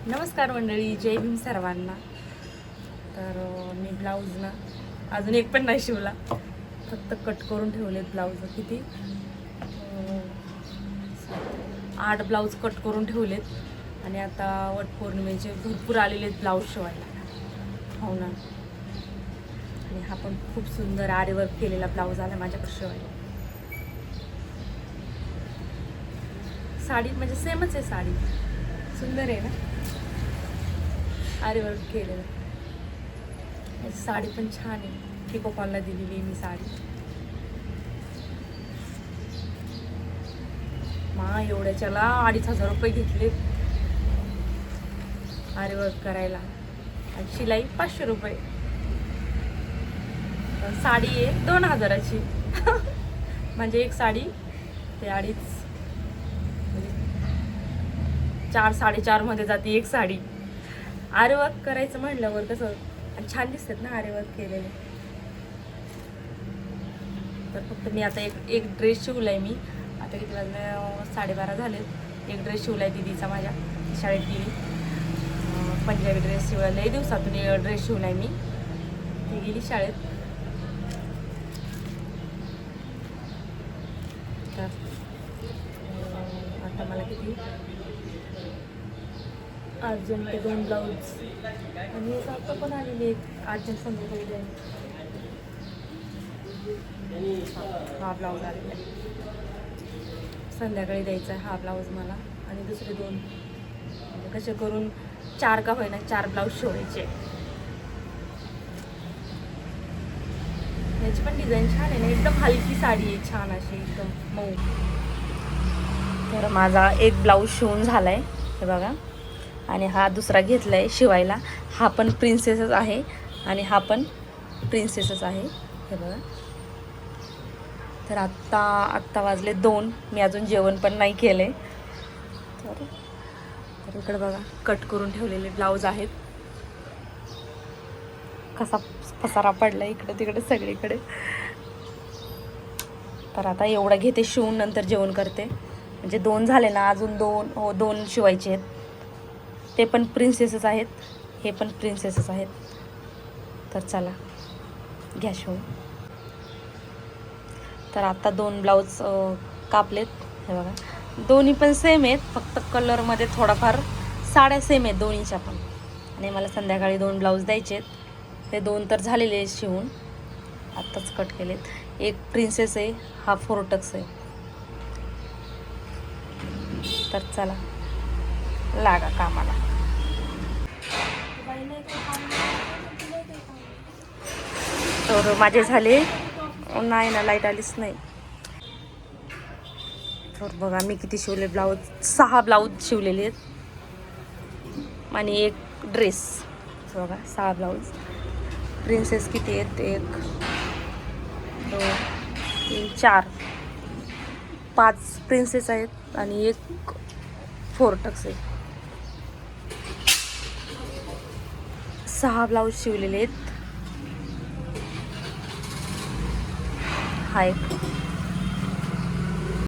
नमस्कार मंडळी, जय भीम सर्वांना. तर मी ब्लाऊज ना अजून एक पण नाही शिवला, फक्त कट करून ठेवलेत ब्लाऊज. किती 8 ब्लाऊज कट करून ठेवलेत आणि आता वटपौर्णिमेचे भरपूर आलेले ब्लाऊज शिवायला. हो ना. आणि हा पण खूप सुंदर आरीवर्क केलेला ब्लाऊज आला माझ्याकडे शिवायला. साडी म्हणजे सेमच आहे, साडी सुंदर आहे ना, आरीवर्क केलेलं. साडी पण छान आहे, पिको फॉलला दिलेली मी साडी. एवढ्याच्याला 2,500 रुपये घेतले आरीवर्क करायला आणि शिलाई 500 रुपये. साडी आहे 2,000ची. म्हणजे एक साडी ते 2.5 म्हणजे 4-4.5 मध्ये जाते एक साडी. आरीवर्क करायचं म्हटल्यावर कसं आणि छान दिसतात ना आरीवर्क केलेले. तर फक्त मी आता एक ड्रेस शिवलाय. मी आता किती वाजले, 12:30 झालेत. एक ड्रेस शिवलाय दिदीचा, माझ्या शाळेत गेली. पंजाबी ड्रेस शिवला, लई दिवसातून ड्रेस शिवलाय मी. ती गेली शाळेत. तर आता मला किती अर्जंट 2 ब्लाऊज आणि एक आता पण आलेली एक अर्जंट संध्याकाळी जाईल. हा ब्लाऊज आलेला आहे, संध्याकाळी द्यायचा आहे हा ब्लाऊज मला. आणि दुसरे 2 म्हणजे कसे करून 4 का होईना 4 ब्लाऊज शिवायचे. याची पण डिझाईन छान आहे ना, एकदम हलकी साडी आहे, छान अशी एकदम मऊ. तर माझा एक ब्लाऊज शिवून झालाय हे बघा. आणि हा दुसरा घेतलाय शिवायला. हा पण प्रिन्सेसच आहे आणि हा पण प्रिन्सेसच आहे हे बघा. तर आत्ता वाजले 2. मी अजून जेवण पण नाही केले. तर इकडे बघा कट करून ठेवलेले ब्लाऊज आहेत. कसा पसारा पडला इकडे तिकडे सगळीकडे. तर आता एवढा घेते शिवून, नंतर जेवण करते. म्हणजे 2 झाले ना, अजून 2 शिवायचे आहेत. ते पण प्रिन्सेसच आहेत, हे पण प्रिन्सेसच आहेत. तर चला घ्या शिवून. तर आता 2 ब्लाऊज कापलेत हे बघा. दोन्ही पण सेम आहेत, फक्त कलरमध्ये थोडाफार. साड्या सेम आहेत दोन्हीच्या पण. आणि मला संध्याकाळी 2 ब्लाऊज द्यायचे आहेत. ते 2 तर झालेले आहेत शिवून, आत्ताच कट केलेत. एक प्रिन्सेस आहे, हा 4 टक्स आहे. तर चला लागा कामाला. तर माझे झाले नाही ना, लाईट आलीच नाही. तर बघा मी किती शिवले ब्लाऊज. 6 ब्लाऊज शिवलेले आहेत आणि एक ड्रेस. बघा 6 ब्लाऊज. प्रिन्सेस किती आहेत, 1 2 3 4 5 प्रिन्सेस आहेत आणि एक 4 टक्स आहे. 6 ब्लाऊज शिवलेले आहेत. हा एक